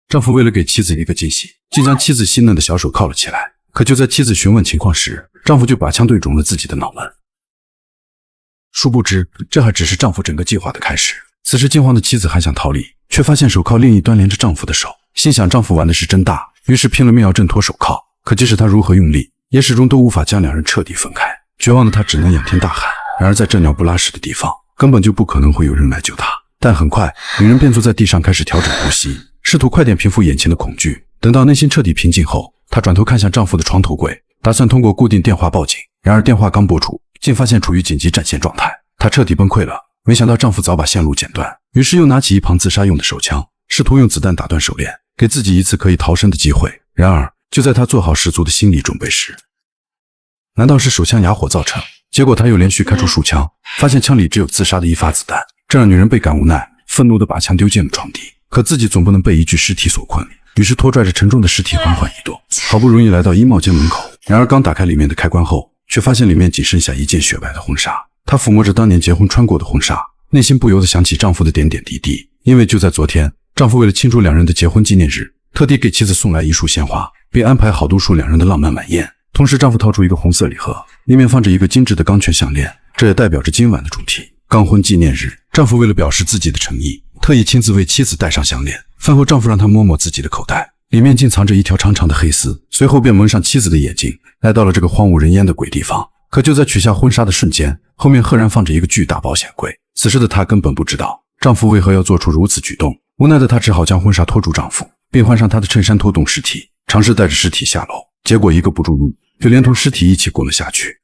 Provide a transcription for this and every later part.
丈夫为了给妻子一个惊喜，竟将妻子细嫩的小手铐了起来。可就在妻子询问情况时，丈夫就把枪对准了自己的脑门。殊不知，这还只是丈夫整个计划的开始。此时惊慌的妻子还想逃离，却发现手铐另一端连着丈夫的手，心想丈夫玩的是真大，于是拼了命要挣脱手铐。可即使她如何用力，也始终都无法将两人彻底分开。绝望的她只能仰天大喊。然而在这鸟不拉屎的地方，根本就不可能会有人来救她。但很快，女人便坐在地上开始调整呼吸，试图快点平复眼前的恐惧。等到内心彻底平静后，她转头看向丈夫的床头柜，打算通过固定电话报警。然而电话刚拨出，竟发现处于紧急战线状态。她彻底崩溃了，没想到丈夫早把线路剪断，于是又拿起一旁自杀用的手枪，试图用子弹打断手链，给自己一次可以逃生的机会。然而就在她做好十足的心理准备时，难道是手枪哑火造成？结果她又连续开出数枪，发现枪里只有自杀的一发子弹，这让女人倍感无奈，愤怒地把枪丢进了床底。可自己总不能被一具尸体所困，于是拖拽着沉重的尸体缓缓移动，好不容易来到衣帽间门口。然而刚打开里面的开关后，却发现里面仅剩下一件雪白的婚纱。她抚摸着当年结婚穿过的婚纱，内心不由得想起丈夫的点点滴滴。因为就在昨天，丈夫为了庆祝两人的结婚纪念日，特地给妻子送来一束鲜花，并安排好多数两人的浪漫晚宴。同时丈夫掏出一个红色礼盒，里面放着一个精致的钢圈项链，这也代表着今晚的主题，钢婚纪念日。丈夫为了表示自己的诚意，特意亲自为妻子戴上项链。饭后丈夫让她摸摸自己的口袋，里面竟藏着一条长长的黑丝，随后便蒙上妻子的眼睛，来到了这个荒无人烟的鬼地方。可就在取下婚纱的瞬间，后面赫然放着一个巨大保险柜。此时的她根本不知道丈夫为何要做出如此举动，无奈的她只好将婚纱拖住丈夫，并换上她的衬衫拖动尸体，尝试带着尸体下楼。结果一个不注意，就连同尸体一起滚了下去。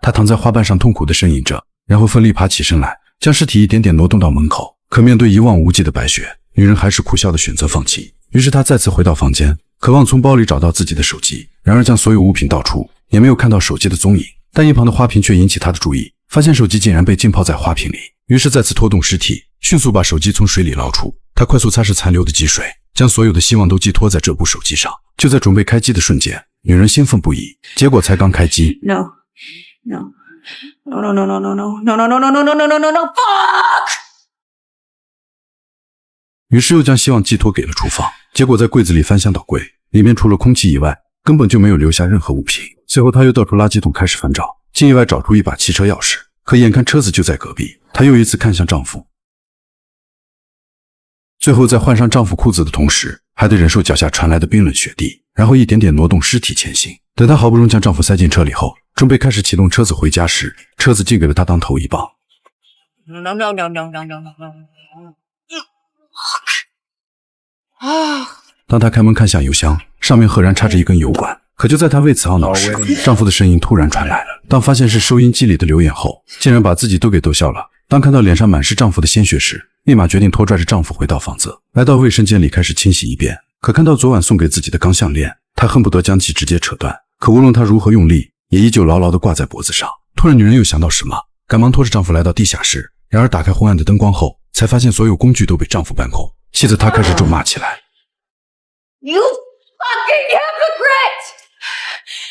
她躺在花瓣上痛苦地呻吟着，然后奋力爬起身来，将尸体一点点挪动到门口。可面对一望无际的白雪，女人还是苦笑地选择放弃。于是她再次回到房间，渴望从包里找到自己的手机，然而将所有物品倒出，也没有看到手机的踪影。但一旁的花瓶却引起她的注意，发现手机竟然被浸泡在花瓶里。于是再次拖动尸体，迅速把手机从水里捞出。她快速擦拭残留的积水，将所有的希望都寄托在这部手机上。就在准备开机的瞬间，女人兴奋不已，结果才刚开机 No, no, no, no, no, no, no, no, no, no, no, no, no, no, no, no, no, fuck! 于是又将希望寄托给了厨房，结果在柜子里翻箱倒柜，里面除了空气以外，根本就没有留下任何物品。随后她又倒出垃圾桶开始翻找，竟意外找出一把汽车钥匙，可眼看车子就在隔壁，她又一次看向丈夫，最后在换上丈夫裤子的同时，还得忍受脚下传来的冰冷雪地，然后一点点挪动尸体前行。等她好不容易将丈夫塞进车里后，准备开始启动车子回家时，车子竟给了她当头一棒。当她开门看向油箱，上面赫然插着一根油管。可就在她为此懊恼时，丈夫的声音突然传来。当发现是收音机里的留言后，竟然把自己都给逗笑了。当看到脸上满是丈夫的鲜血时，立马决定拖拽着丈夫回到房子，来到卫生间里开始清洗一遍。可看到昨晚送给自己的钢项链，她恨不得将其直接扯断。可无论她如何用力，也依旧牢牢地挂在脖子上。突然女人又想到什么，赶忙拖着丈夫来到地下室。然而打开昏暗的灯光后，才发现所有工具都被丈夫搬空。气得她开始咒骂起来。You fucking hypocrite!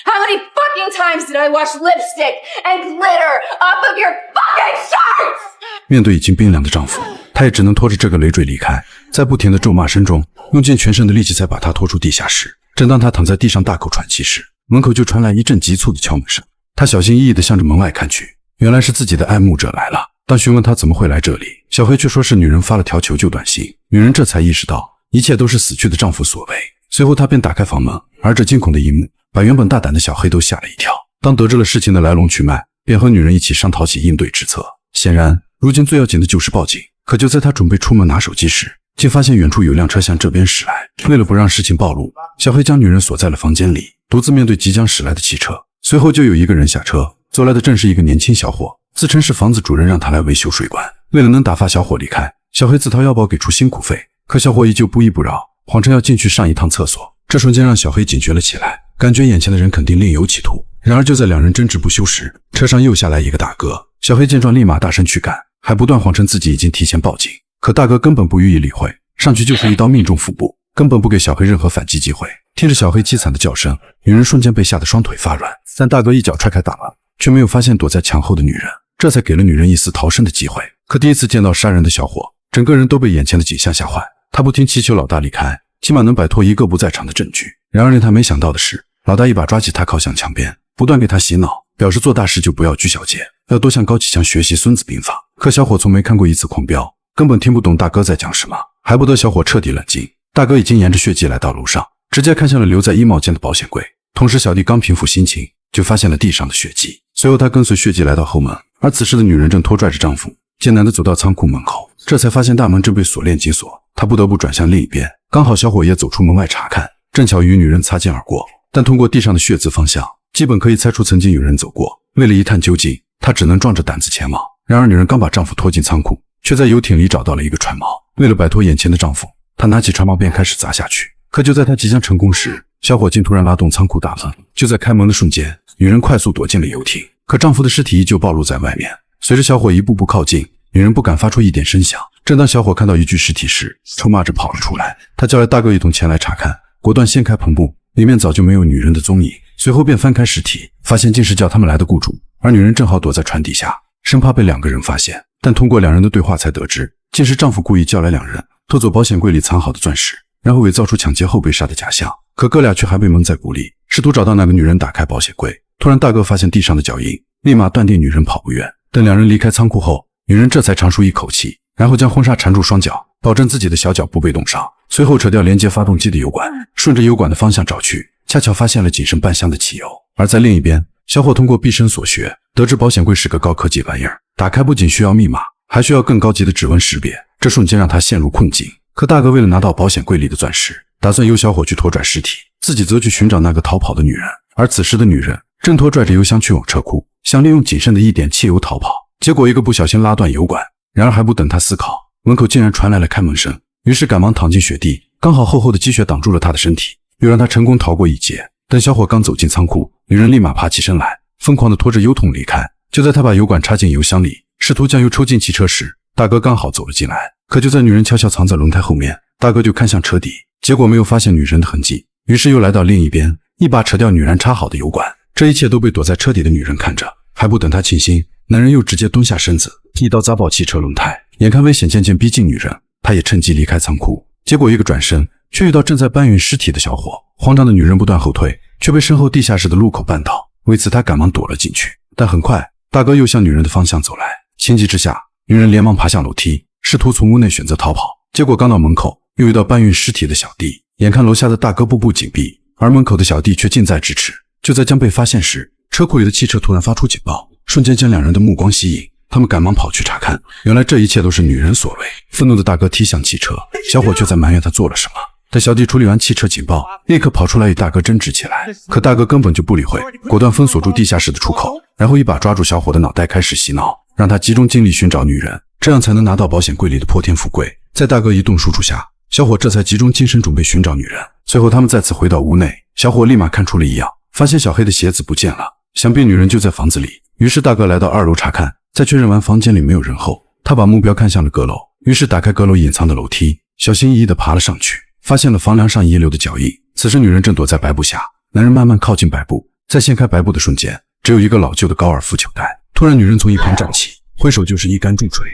How many fucking times did I wash lipstick and glitter off of your fucking shirts? 面对已经冰凉的丈夫，她也只能拖着这个累赘离开。在不停的咒骂声中，用尽全身的力气才把她拖出地下室。正当她躺在地上大口喘气时，门口就传来一阵急促的敲门声。她小心翼翼地向着门外看去，原来是自己的爱慕者来了。当询问她怎么会来这里，小黑却说是女人发了条求救短信。女人这才意识到一切都是死去的丈夫所为。随后她便打开房门，而这惊恐的一幕把原本大胆的小黑都吓了一跳。当得知了事情的来龙去脉，便和女人一起商讨起应对之策。显然如今最要紧的就是报警。可就在她准备出门拿手机时，竟发现远处有辆车向这边驶来。为了不让事情暴露，小黑将女人锁在了房间里，独自面对即将驶来的汽车。随后就有一个人下车，走来的正是一个年轻小伙，自称是房子主人让他来维修水管。为了能打发小伙离开，小黑自掏腰包给出辛苦费，可小伙依旧不依不饶，谎称要进去上一趟厕所。这瞬间让小黑警觉了起来，感觉眼前的人肯定另有企图。然而就在两人争执不休时，车上又下来一个大哥。小黑见状立马大声驱赶，还不断谎称自己已经提前报警。可大哥根本不予以理会，上去就是一刀命中腹部，根本不给小黑任何反击机会。听着小黑凄惨的叫声，女人瞬间被吓得双腿发软。但大哥一脚踹开大门，却没有发现躲在墙后的女人，这才给了女人一丝逃生的机会。可第一次见到杀人的小伙，整个人都被眼前的景象吓坏。他不停祈求老大离开，起码能摆脱一个不在场的证据。然而令他没想到的是，老大一把抓起他靠向墙边，不断给他洗脑，表示做大事就不要拘小节，要多向高启强学习孙子兵法。可小伙从没看过一次狂飙，根本听不懂大哥在讲什么，还不得小伙彻底冷静。大哥已经沿着血迹来到楼上，直接看向了留在衣帽间的保险柜。同时小弟刚平复心情，就发现了地上的血迹。随后他跟随血迹来到后门，而此时的女人正拖拽着丈夫艰难地走到仓库门口，这才发现大门正被锁链紧锁，他不得不转向另一边。刚好小伙也走出门外查看，正巧与女人擦肩而过，但通过地上的血渍方向，基本可以猜出曾经有人走过。为了一探究竟，他只能壮着胆子前往。然而女人刚把丈夫拖进仓库，却在游艇里找到了一个船锚。为了摆脱眼前的丈夫，她拿起船锚便开始砸下去。可就在她即将成功时，小伙竟突然拉动仓库大门。就在开门的瞬间，女人快速躲进了游艇，可丈夫的尸体依旧暴露在外面。随着小伙一步步靠近，女人不敢发出一点声响。正当小伙看到一具尸体时，臭骂着跑了出来。他叫来大哥一同前来查看，果断掀开篷布，里面早就没有女人的踪影。随后便翻开尸体，发现竟是叫他们来的雇主，而女人正好躲在船底下，生怕被两个人发现。但通过两人的对话才得知，竟是丈夫故意叫来两人，偷走保险柜里藏好的钻石，然后伪造出抢劫后被杀的假象。可哥俩却还被蒙在鼓里，试图找到那个女人打开保险柜。突然大哥发现地上的脚印，立马断定女人跑不远。等两人离开仓库后，女人这才长舒一口气，然后将婚纱缠住双脚，保证自己的小脚不被冻伤。随后扯掉连接发动机的油管，顺着油管的方向找去，恰巧发现了仅剩半箱的汽油。而在另一边，小伙通过毕生所学，得知保险柜是个高科技玩意儿，打开不仅需要密码，还需要更高级的指纹识别，这瞬间让他陷入困境。可大哥为了拿到保险柜里的钻石，打算由小伙去拖拽尸体，自己则去寻找那个逃跑的女人。而此时的女人正拖拽着油箱去往车库，想利用仅剩的一点汽油逃跑，结果一个不小心拉断油管。然而还不等他思考，门口竟然传来了开门声，于是赶忙躺进雪地，刚好厚厚的积雪挡住了他的身体，又让他成功逃过一劫。等小伙刚走进仓库，女人立马爬起身来，疯狂地拖着油桶离开。就在他把油管插进油箱里，试图将油抽进汽车时，大哥刚好走了进来。可就在女人悄悄藏在轮胎后面，大哥就看向车底，结果没有发现女人的痕迹，于是又来到另一边，一把扯掉女人插好的油管。这一切都被躲在车底的女人看着，还不等她清醒，男人又直接蹲下身子，一刀砸爆汽车轮胎。眼看危险渐渐逼近女人，他也趁机离开仓库，结果一个转身，却遇到正在搬运尸体的小伙。慌张的女人不断后退，却被身后地下室的路口绊倒，为此她赶忙躲了进去。但很快，大哥又向女人的方向走来，情急之下，女人连忙爬向楼梯，试图从屋内选择逃跑。结果刚到门口，又遇到搬运尸体的小弟。眼看楼下的大哥步步紧逼，而门口的小弟却近在咫尺。就在将被发现时，车库里的汽车突然发出警报，瞬间将两人的目光吸引。他们赶忙跑去查看，原来这一切都是女人所为。愤怒的大哥踢向汽车，小伙却在埋怨他做了什么。等小弟处理完汽车警报，立刻跑出来与大哥争执起来。可大哥根本就不理会，果断封锁住地下室的出口，然后一把抓住小伙的脑袋开始洗脑，让他集中精力寻找女人，这样才能拿到保险柜里的破天富贵。在大哥一顿输出下，小伙这才集中精神准备寻找女人。随后他们再次回到屋内，小伙立马看出了异样，发现小黑的鞋子不见了，想必女人就在房子里。于是大哥来到2楼查看，在确认完房间里没有人后，他把目标看向了阁楼，于是打开阁楼隐藏的楼梯，小心翼翼地爬了上去，发现了房梁上遗留的脚印。此时女人正躲在白布下，男人慢慢靠近白布，在掀开白布的瞬间，只有一个老旧的高尔夫球袋。突然女人从一旁站起，挥手就是一杆重锤，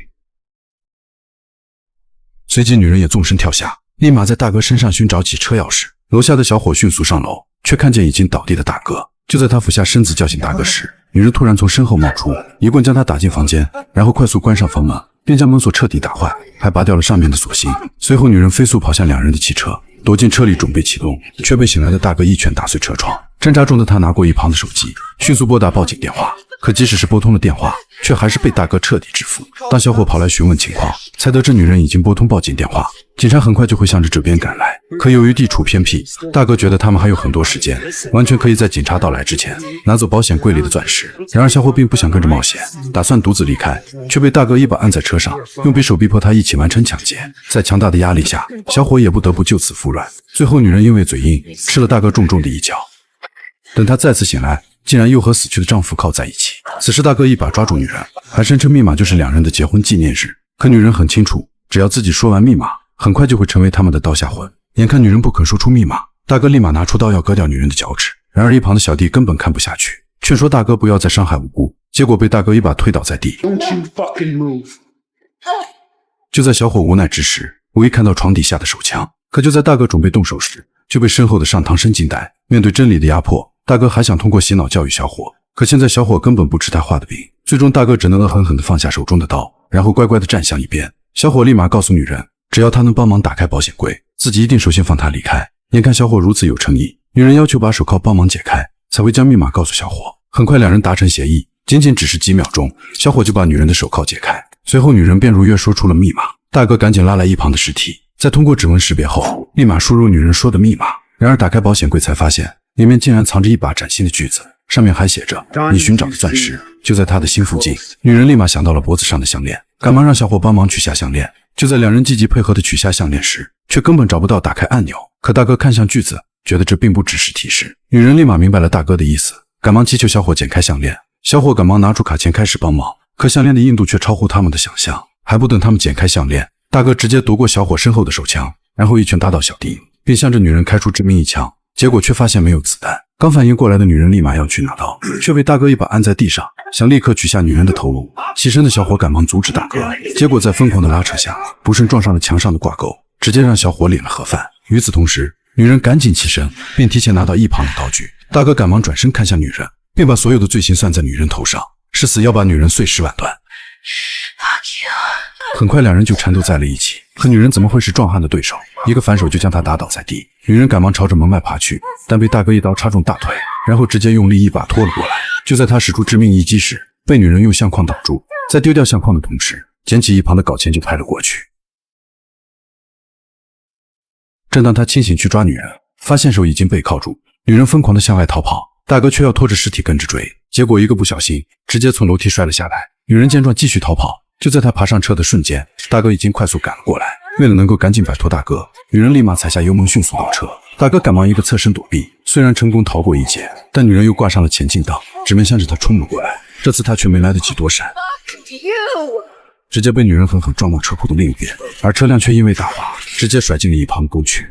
随即女人也纵身跳下，立马在大哥身上寻找起车钥匙。楼下的小伙迅速上楼，却看见已经倒地的大哥。就在他俯下身子叫醒大哥时，女人突然从身后冒出，一棍将他打进房间，然后快速关上房门，并将门锁彻底打坏，还拔掉了上面的锁芯。随后女人飞速跑向两人的汽车，躲进车里准备启动，却被醒来的大哥一拳打碎车窗。挣扎中的他拿过一旁的手机，迅速拨打报警电话。可即使是拨通了电话，却还是被大哥彻底制服。当小伙跑来询问情况，才得知女人已经拨通报警电话，警察很快就会向着这边赶来。可由于地处偏僻，大哥觉得他们还有很多时间，完全可以在警察到来之前拿走保险柜里的钻石。然而小伙并不想跟着冒险，打算独自离开，却被大哥一把按在车上，用匕首逼迫他一起完成抢劫。在强大的压力下，小伙也不得不就此服软。最后女人因为嘴硬，吃了大哥重重的一脚。等她再次醒来，竟然又和死去的丈夫靠在一起。此时大哥一把抓住女人，还声称密码就是两人的结婚纪念日。可女人很清楚，只要自己说完密码，很快就会成为他们的刀下魂。眼看女人不肯说出密码，大哥立马拿出刀要割掉女人的脚趾。然而一旁的小弟根本看不下去，劝说大哥不要再伤害无辜，结果被大哥一把推倒在地。就在小伙无奈之时，无意看到床底下的手枪，可就在大哥准备动手时，就被身后的上膛深惊呆。面对真理的压迫，大哥还想通过洗脑教育小伙，可现在小伙根本不吃他画的饼，最终大哥只能恶狠狠地放下手中的刀，然后乖乖地站向一边。小伙立马告诉女人，只要他能帮忙打开保险柜，自己一定首先放他离开。眼看小伙如此有诚意，女人要求把手铐帮忙解开，才会将密码告诉小伙。很快两人达成协议，仅仅只是几秒钟，小伙就把女人的手铐解开，随后女人便如约说出了密码。大哥赶紧拉来一旁的尸体，在通过指纹识别后，立马输入女人说的密码。然而打开保险柜才发现，里面竟然藏着一把崭新的锯子，上面还写着你寻找的钻石就在他的心附近。女人立马想到了脖子上的项链，赶忙让小伙帮忙取下项链。就在两人积极配合的取下项链时，却根本找不到打开按钮。可大哥看向锯子，觉得这并不只是提示。女人立马明白了大哥的意思，赶忙祈求小伙剪开项链。小伙赶忙拿出卡钳开始帮忙，可项链的硬度却超乎他们的想象。还不等他们剪开项链，大哥直接夺过小伙身后的手枪，然后一拳打倒小弟，并向着女人开出致命一枪。结果却发现没有子弹。刚反应过来的女人立马要去拿刀，却被大哥一把按在地上，想立刻取下女人的头颅。起身的小伙赶忙阻止大哥，结果在疯狂的拉扯下，不慎撞上了墙上的挂钩，直接让小伙领了盒饭。与此同时，女人赶紧起身，并提前拿到一旁的刀具。大哥赶忙转身看向女人，并把所有的罪行算在女人头上，誓死要把女人碎尸万段。很快两人就缠斗在了一起，可女人怎么会是壮汉的对手？一个反手就将她打倒在地。女人赶忙朝着门外爬去，但被大哥一刀插中大腿，然后直接用力一把拖了过来。就在他使出致命一击时，被女人用相框挡住，在丢掉相框的同时，捡起一旁的镐钳就拍了过去。正当他清醒去抓女人，发现手已经被铐住，女人疯狂地向外逃跑，大哥却要拖着尸体跟着追，结果一个不小心，直接从楼梯摔了下来。女人见状继续逃跑，就在他爬上车的瞬间，大哥已经快速赶了过来。为了能够赶紧摆脱大哥，女人立马踩下油门迅速倒车，大哥赶忙一个侧身躲避，虽然成功逃过一劫，但女人又挂上了前进档，直面向着他冲了过来。这次他却没来得及躲闪，直接被女人狠狠撞到车库的另一边，而车辆却因为打滑，直接甩进了一旁沟渠。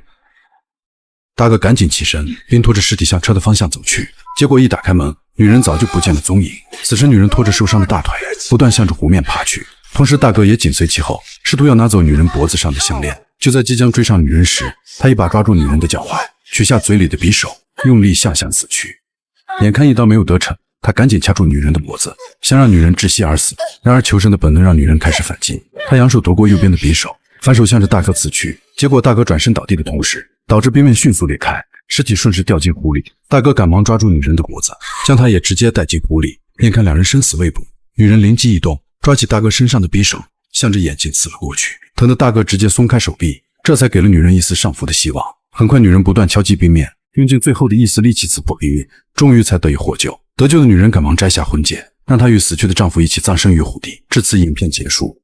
大哥赶紧起身，并拖着尸体向车的方向走去，结果一打开门，女人早就不见了踪影。此时女人拖着受伤的大腿，不断向着湖面爬去，同时大哥也紧随其后，试图要拿走女人脖子上的项链。就在即将追上女人时，他一把抓住女人的脚踝，取下嘴里的匕首，用力向下死去。眼看一刀没有得逞，他赶紧掐住女人的脖子，想让女人窒息而死。然而求生的本能让女人开始反击，他扬手夺过右边的匕首，反手向着大哥刺去。结果大哥转身倒地的同时，导致边面迅速裂开，尸体顺势掉进湖里。大哥赶忙抓住女人的脖子，将她也直接带进湖里。眼看两人生死未卜，女人灵机一动，抓起大哥身上的匕首，向着眼睛刺了过去，疼得大哥直接松开手臂，这才给了女人一丝上浮的希望。很快女人不断敲击冰面，用尽最后的一丝力气刺破冰云，终于才得以获救。得救的女人赶忙摘下婚戒，让她与死去的丈夫一起葬身于湖底。至此影片结束。